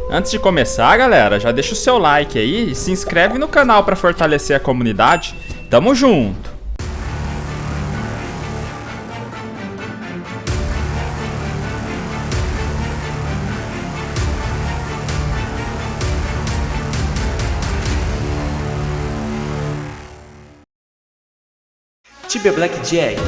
Antes de começar, galera, já deixa o seu like aí e se inscreve no canal para fortalecer a comunidade. Tamo junto! Tibia Blackjack.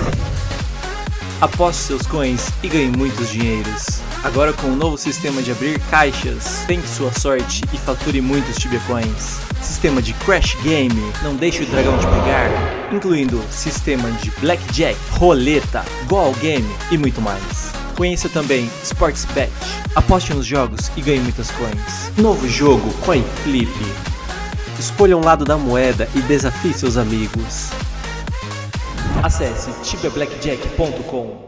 Aposte seus coins e ganhe muitos dinheiros. Agora com o novo sistema de abrir caixas, tente sua sorte e fature muitos Tibia Coins. Sistema de Crash Game, não deixe o dragão te pegar, incluindo sistema de Blackjack, roleta, Goal Game e muito mais. Conheça também Sports Bet. Aposte nos jogos e ganhe muitas coins. Novo jogo Coin Flip. Escolha um lado da moeda e desafie seus amigos. Acesse tibiablackjack.com.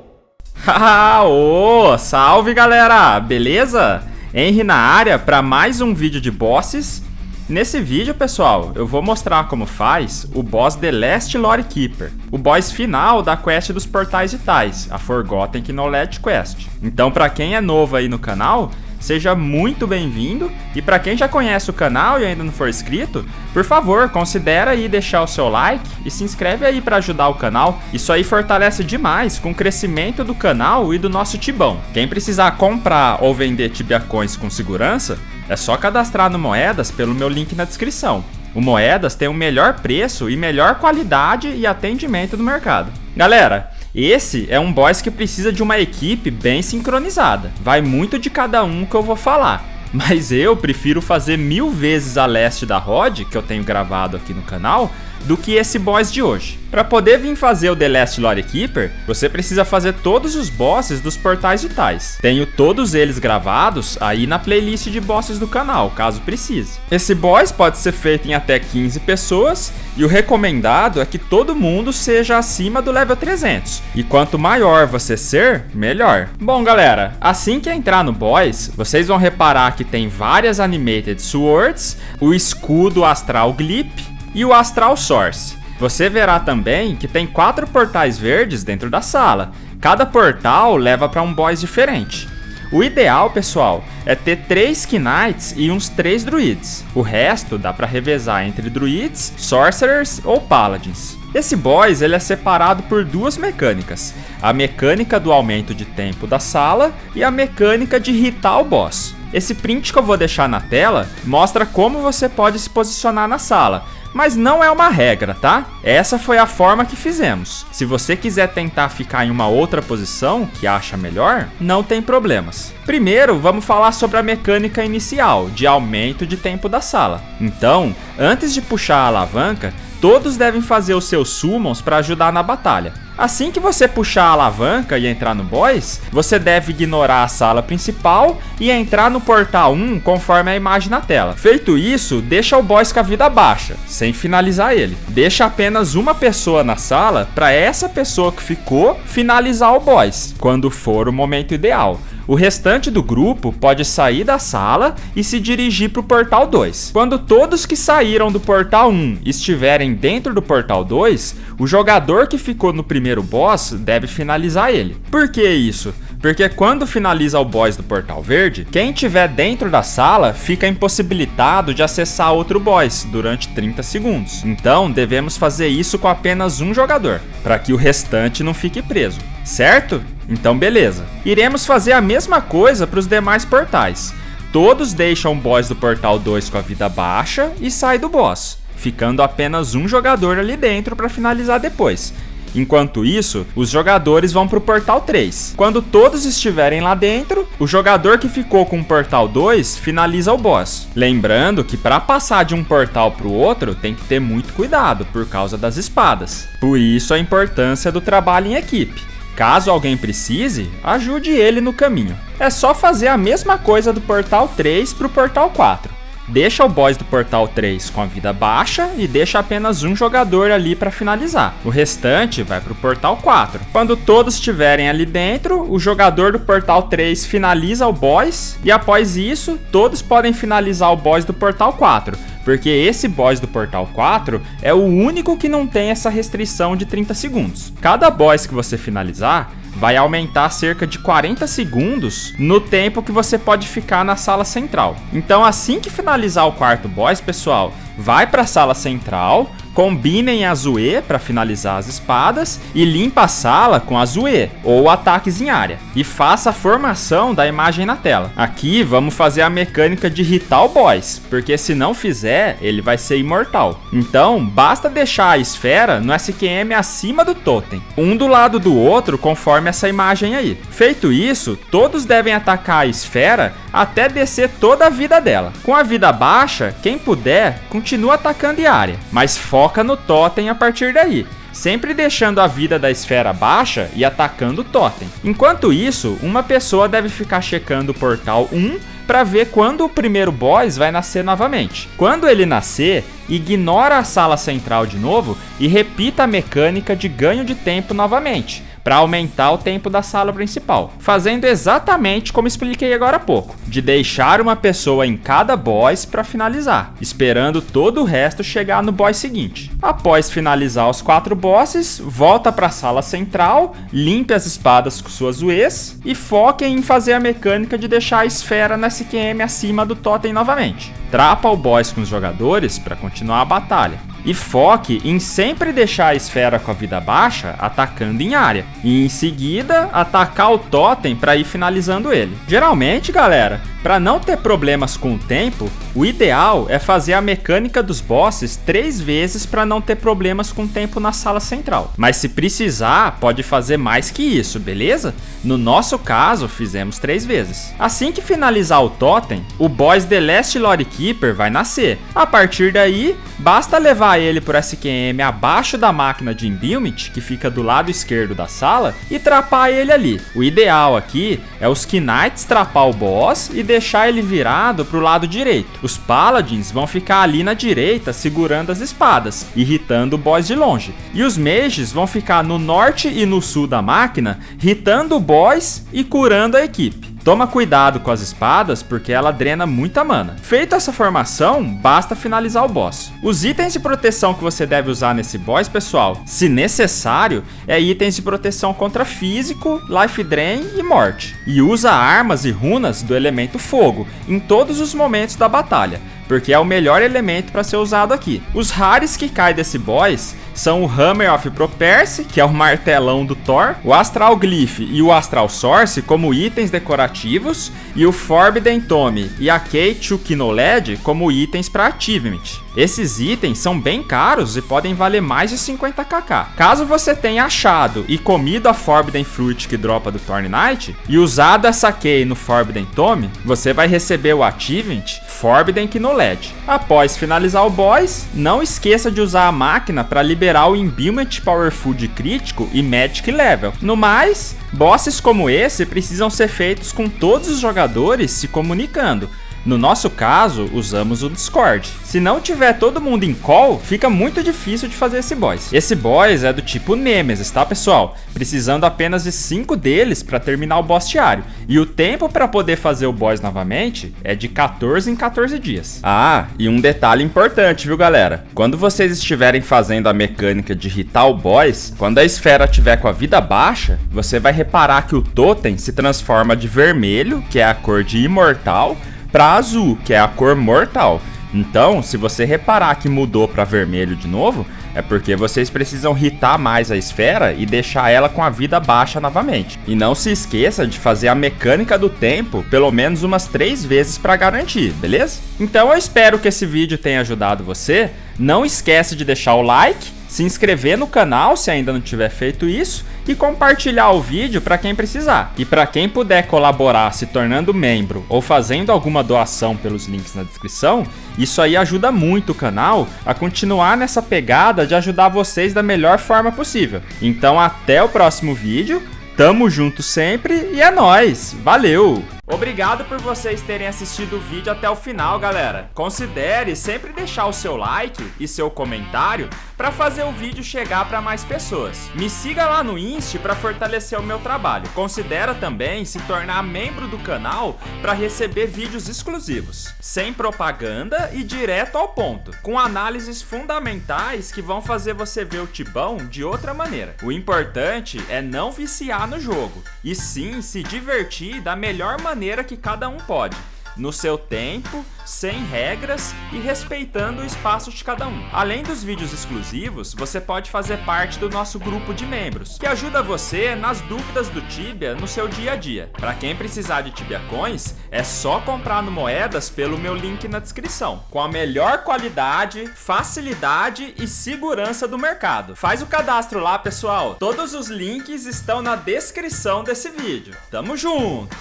Salve galera, beleza? Henry na área para mais um vídeo de bosses. Nesse vídeo, pessoal, eu vou mostrar como faz o boss The Last Lore Keeper, o boss final da quest dos Portais Vitais, a Forgotten Knowledge Quest. Então, para quem é novo aí no canal, seja muito bem-vindo, e para quem já conhece o canal e ainda não for inscrito, por favor, considere aí deixar o seu like e se inscreve aí para ajudar o canal. Isso aí fortalece demais com o crescimento do canal e do nosso Tibão. Quem precisar comprar ou vender Tibia Coins com segurança, é só cadastrar no Moedas pelo meu link na descrição. O Moedas tem o melhor preço e melhor qualidade e atendimento do mercado. Galera, esse é um boss que precisa de uma equipe bem sincronizada. Vai muito de cada um que eu vou falar, mas eu prefiro fazer 1000 vezes a leste da Rod, que eu tenho gravado aqui no canal, do que esse boss de hoje. Para poder vir fazer o The Last Lore Keeper, você precisa fazer todos os bosses dos Portais Vitais. Tenho todos eles gravados aí na playlist de bosses do canal, caso precise. Esse boss pode ser feito em até 15 pessoas, e o recomendado é que todo mundo seja acima do level 300. E quanto maior você ser, melhor. Bom galera, assim que entrar no boss, vocês vão reparar que tem várias Animated Swords, o escudo Astral Glip e o Astral Source. Você verá também que tem 4 portais verdes dentro da sala. Cada portal leva para um boss diferente. O ideal, pessoal, é ter 3 Knights e uns 3 Druids. O resto dá para revezar entre Druids, Sorcerers ou Paladins. Esse boss ele é separado por 2 mecânicas. A mecânica do aumento de tempo da sala e a mecânica de hitar o boss. Esse print que eu vou deixar na tela mostra como você pode se posicionar na sala, mas não é uma regra, tá? Essa foi a forma que fizemos. Se você quiser tentar ficar em uma outra posição que acha melhor, não tem problemas. Primeiro, vamos falar sobre a mecânica inicial de aumento de tempo da sala. Então, antes de puxar a alavanca, todos devem fazer os seus summons para ajudar na batalha. Assim que você puxar a alavanca e entrar no boss, você deve ignorar a sala principal e entrar no portal 1 conforme a imagem na tela. Feito isso, deixa o boss com a vida baixa, sem finalizar ele. Deixa apenas uma pessoa na sala para essa pessoa que ficou finalizar o boss, quando for o momento ideal. O restante do grupo pode sair da sala e se dirigir para o portal 2. Quando todos que saíram do portal 1 estiverem dentro do portal 2, o jogador que ficou no primeiro boss deve finalizar ele. Por que isso? Porque quando finaliza o boss do portal verde, quem estiver dentro da sala fica impossibilitado de acessar outro boss durante 30 segundos. Então devemos fazer isso com apenas um jogador, para que o restante não fique preso, certo? Então beleza. Iremos fazer a mesma coisa para os demais portais. Todos deixam o boss do portal 2 com a vida baixa e sai do boss, ficando apenas um jogador ali dentro para finalizar depois. Enquanto isso, os jogadores vão para o portal 3. Quando todos estiverem lá dentro, o jogador que ficou com o portal 2 finaliza o boss. Lembrando que para passar de um portal para o outro tem que ter muito cuidado por causa das espadas. Por isso a importância do trabalho em equipe. Caso alguém precise, ajude ele no caminho. É só fazer a mesma coisa do portal 3 para o portal 4. Deixa o boss do portal 3 com a vida baixa e deixa apenas um jogador ali para finalizar. O restante vai para o portal 4. Quando todos estiverem ali dentro, o jogador do portal 3 finaliza o boss e após isso, todos podem finalizar o boss do portal 4. Porque esse boss do portal 4 é o único que não tem essa restrição de 30 segundos. Cada boss que você finalizar vai aumentar cerca de 40 segundos no tempo que você pode ficar na sala central. Então, assim que finalizar o quarto boss, pessoal, vai para a sala central, combinem a Zoe para finalizar as espadas e limpa a sala com a Zoe ou ataques em área. E faça a formação da imagem na tela. Aqui vamos fazer a mecânica de hitar o boss, porque se não fizer, ele vai ser imortal. Então, basta deixar a esfera no SQM acima do totem, um do lado do outro conforme essa imagem aí. Feito isso, todos devem atacar a esfera até descer toda a vida dela. Com a vida baixa, quem puder, continua atacando em área, mas foca no totem a partir daí, sempre deixando a vida da esfera baixa e atacando o totem. Enquanto isso, uma pessoa deve ficar checando o portal 1 para ver quando o primeiro boss vai nascer novamente. Quando ele nascer, ignora a sala central de novo e repita a mecânica de ganho de tempo novamente, para aumentar o tempo da sala principal, fazendo exatamente como expliquei agora há pouco, de deixar uma pessoa em cada boss para finalizar, esperando todo o resto chegar no boss seguinte. Após finalizar os 4 bosses, volta para a sala central, limpe as espadas com suas Zoes e foque em fazer a mecânica de deixar a esfera na SQM acima do totem novamente. Trapa o boss com os jogadores para continuar a batalha. E foque em sempre deixar a esfera com a vida baixa atacando em área. E em seguida, atacar o totem para ir finalizando ele. Geralmente, galera, para não ter problemas com o tempo, o ideal é fazer a mecânica dos bosses 3 vezes para não ter problemas com o tempo na sala central. Mas se precisar, pode fazer mais que isso, beleza? No nosso caso, fizemos 3 vezes. Assim que finalizar o totem, o boss The Last Lore Keeper vai nascer. A partir daí, basta levar ele por SQM abaixo da máquina de Imbuement, que fica do lado esquerdo da sala, e trapar ele ali. O ideal aqui é os Knights trapar o boss e deixar ele virado pro lado direito. Os Paladins vão ficar ali na direita segurando as espadas, irritando o boss de longe. E os Mages vão ficar no norte e no sul da máquina, irritando o boss e curando a equipe. Toma cuidado com as espadas, porque ela drena muita mana. Feita essa formação, basta finalizar o boss. Os itens de proteção que você deve usar nesse boss, pessoal, se necessário, é itens de proteção contra físico, life drain e morte. E usa armas e runas do elemento fogo, em todos os momentos da batalha, porque é o melhor elemento para ser usado aqui. Os rares que caem desse boss são o Hammer of Properce, que é o martelão do Thor, o Astral Glyph e o Astral Source como itens decorativos, e o Forbidden Tome e a Key to Knowledge como itens para achievement. Esses itens são bem caros e podem valer mais de 50kk. Caso você tenha achado e comido a Forbidden Fruit que dropa do Thorn Knight e usado essa Key no Forbidden Tome, você vai receber o achievement Forbidden Knowledge. Após finalizar o boss, não esqueça de usar a máquina para liberar o Imbuement Power Food crítico e Magic Level. No mais, bosses como esse precisam ser feitos com todos os jogadores se comunicando. No nosso caso, usamos o Discord. Se não tiver todo mundo em call, fica muito difícil de fazer esse boss. Esse boss é do tipo Nemesis, tá, pessoal? Precisando apenas de 5 deles para terminar o boss diário. E o tempo para poder fazer o boss novamente é de 14 em 14 dias. Ah, e um detalhe importante, viu, galera? Quando vocês estiverem fazendo a mecânica de hitar o boss, quando a esfera estiver com a vida baixa, você vai reparar que o totem se transforma de vermelho, que é a cor de imortal, para azul, que é a cor mortal. Então, se você reparar que mudou para vermelho de novo, é porque vocês precisam hitar mais a esfera e deixar ela com a vida baixa novamente. E não se esqueça de fazer a mecânica do tempo pelo menos umas 3 vezes para garantir, beleza? Então eu espero que esse vídeo tenha ajudado você. Não esquece de deixar o like, se inscrever no canal se ainda não tiver feito isso e compartilhar o vídeo para quem precisar. E para quem puder colaborar se tornando membro ou fazendo alguma doação pelos links na descrição, isso aí ajuda muito o canal a continuar nessa pegada de ajudar vocês da melhor forma possível. Então até o próximo vídeo, tamo junto sempre e é nóis, valeu! Obrigado por vocês terem assistido o vídeo até o final, galera. Considere sempre deixar o seu like e seu comentário para fazer o vídeo chegar para mais pessoas. Me siga lá no Insta para fortalecer o meu trabalho. Considera também se tornar membro do canal para receber vídeos exclusivos, sem propaganda e direto ao ponto, com análises fundamentais que vão fazer você ver o Tibão de outra maneira. O importante é não viciar no jogo, e sim se divertir da melhor maneira que cada um pode, no seu tempo, sem regras e respeitando o espaço de cada um. Além dos vídeos exclusivos, você pode fazer parte do nosso grupo de membros, que ajuda você nas dúvidas do Tibia no seu dia a dia. Para quem precisar de Tibia Coins, é só comprar no Moedas pelo meu link na descrição, com a melhor qualidade, facilidade e segurança do mercado. Faz o cadastro lá, pessoal. Todos os links estão na descrição desse vídeo. Tamo junto!